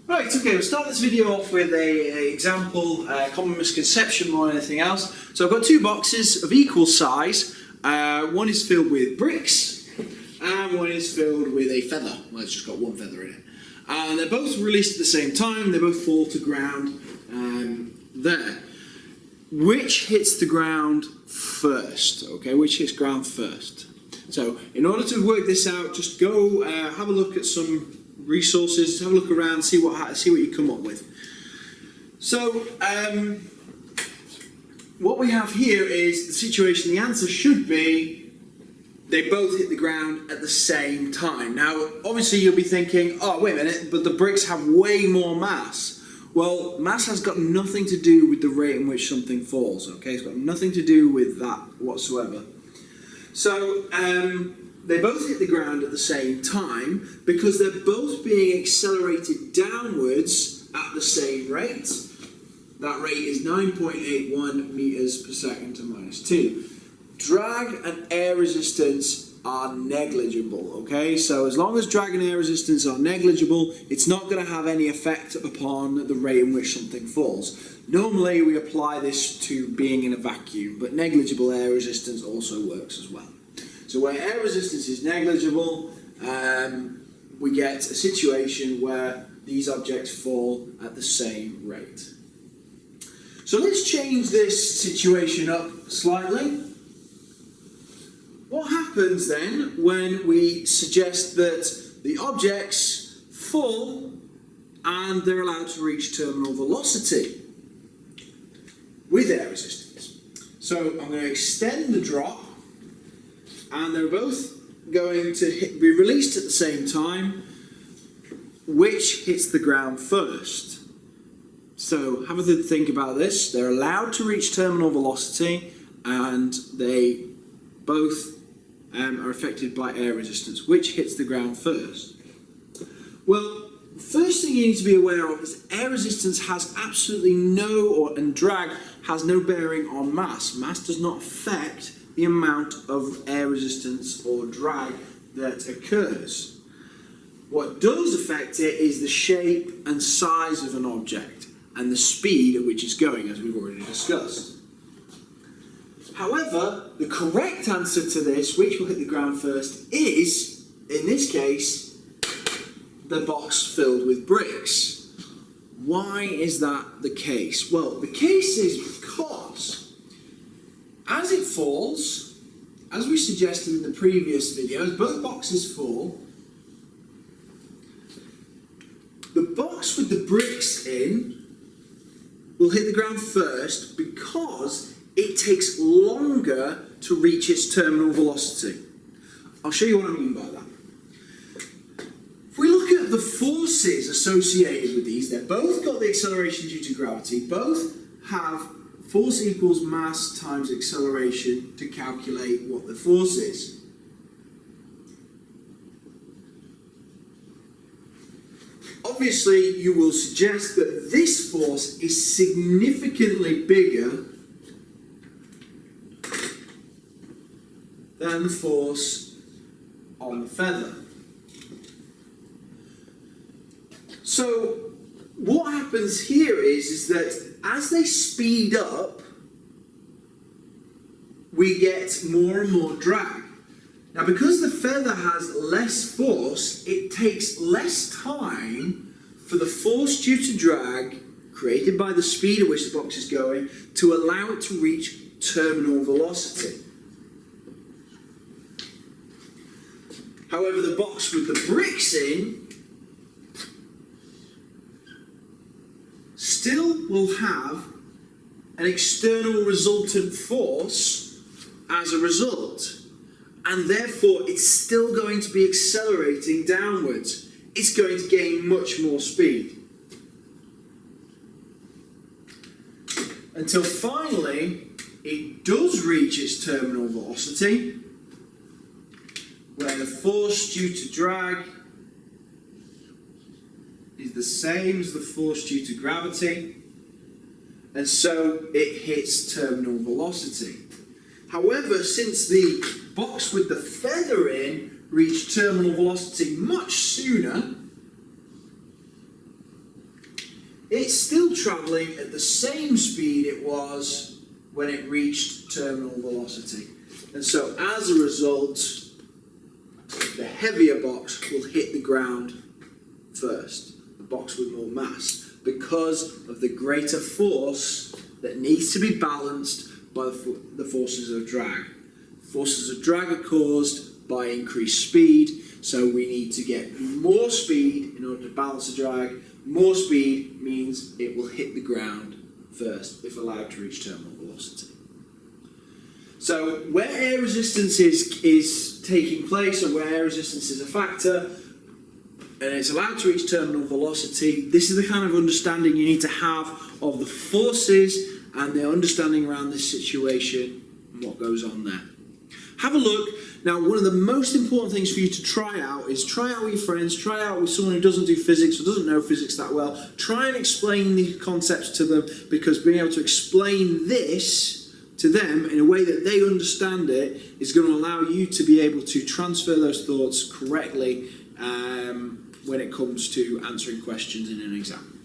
Right, okay, we'll start this video off with a example, common misconception more than anything else. So I've got two boxes of equal size. One is filled with bricks and one is filled with a feather. Well, it's just got one feather in it. And they're both released at the same time. They both fall to ground there. Which hits the ground first? Okay, which hits ground first? So in order to work this out, just go have a look at some resources, have a look around, see what you come up with. So what we have here is the situation. The answer should be they both hit the ground at the same time. Now obviously you'll be thinking, oh wait a minute, but the bricks have way more mass. Well, mass has got nothing to do with the rate in which something falls, okay? It's got nothing to do with that whatsoever. So they both hit the ground at the same time because they're both being accelerated downwards at the same rate. That rate is 9.81 meters per second to minus 2. Drag and air resistance are negligible, okay? So as long as drag and air resistance are negligible, it's not going to have any effect upon the rate in which something falls. Normally we apply this to being in a vacuum, but negligible air resistance also works as well. So where air resistance is negligible, we get a situation where these objects fall at the same rate. So let's change this situation up slightly. What happens then when we suggest that the objects fall and they're allowed to reach terminal velocity with air resistance? So I'm going to extend the drop, and they're both going to be released at the same time. Which hits the ground first? So have a think about this. They're allowed to reach terminal velocity and they both are affected by air resistance. Which hits the ground first? Well, the first thing you need to be aware of is air resistance has absolutely and drag has no bearing on mass. Mass does not affect the amount of air resistance or drag that occurs. What does affect it is the shape and size of an object and the speed at which it's going, as we've already discussed. However, the correct answer to this, which will hit the ground first, is, in this case, the box filled with bricks. Why is that the case? Well, the case is because as it falls, as we suggested in the previous videos, both boxes fall. The box with the bricks in will hit the ground first because it takes longer to reach its terminal velocity. I'll show you what I mean by that. If we look at the forces associated with these, they've both got the acceleration due to gravity, both have force equals mass times acceleration to calculate what the force is. Obviously, you will suggest that this force is significantly bigger than the force on the feather. So what happens here is that as they speed up, we get more and more drag. Now because the feather has less force, it takes less time for the force due to drag, created by the speed at which the box is going, to allow it to reach terminal velocity. However, the box with the bricks in still will have an external resultant force as a result, and therefore it's still going to be accelerating downwards. It's going to gain much more speed until finally it does reach its terminal velocity, where the force due to drag is the same as the force due to gravity, and so it hits terminal velocity. However, since the box with the feather in reached terminal velocity much sooner, it's still travelling at the same speed it was when it reached terminal velocity. And so as a result, the heavier box will hit the ground first, the box with more mass, because of the greater force that needs to be balanced by the forces of drag. Forces of drag are caused by increased speed, so we need to get more speed in order to balance the drag. More speed means it will hit the ground first if allowed to reach terminal velocity. So where air resistance is taking place, or where air resistance is a factor, and it's allowed to reach terminal velocity, this is the kind of understanding you need to have of the forces and the understanding around this situation and what goes on there. Have a look. Now, one of the most important things for you to try out is try out with your friends, try out with someone who doesn't do physics or doesn't know physics that well. Try and explain the concepts to them, because being able to explain this to them in a way that they understand it is going to allow you to be able to transfer those thoughts correctly when it comes to answering questions in an exam.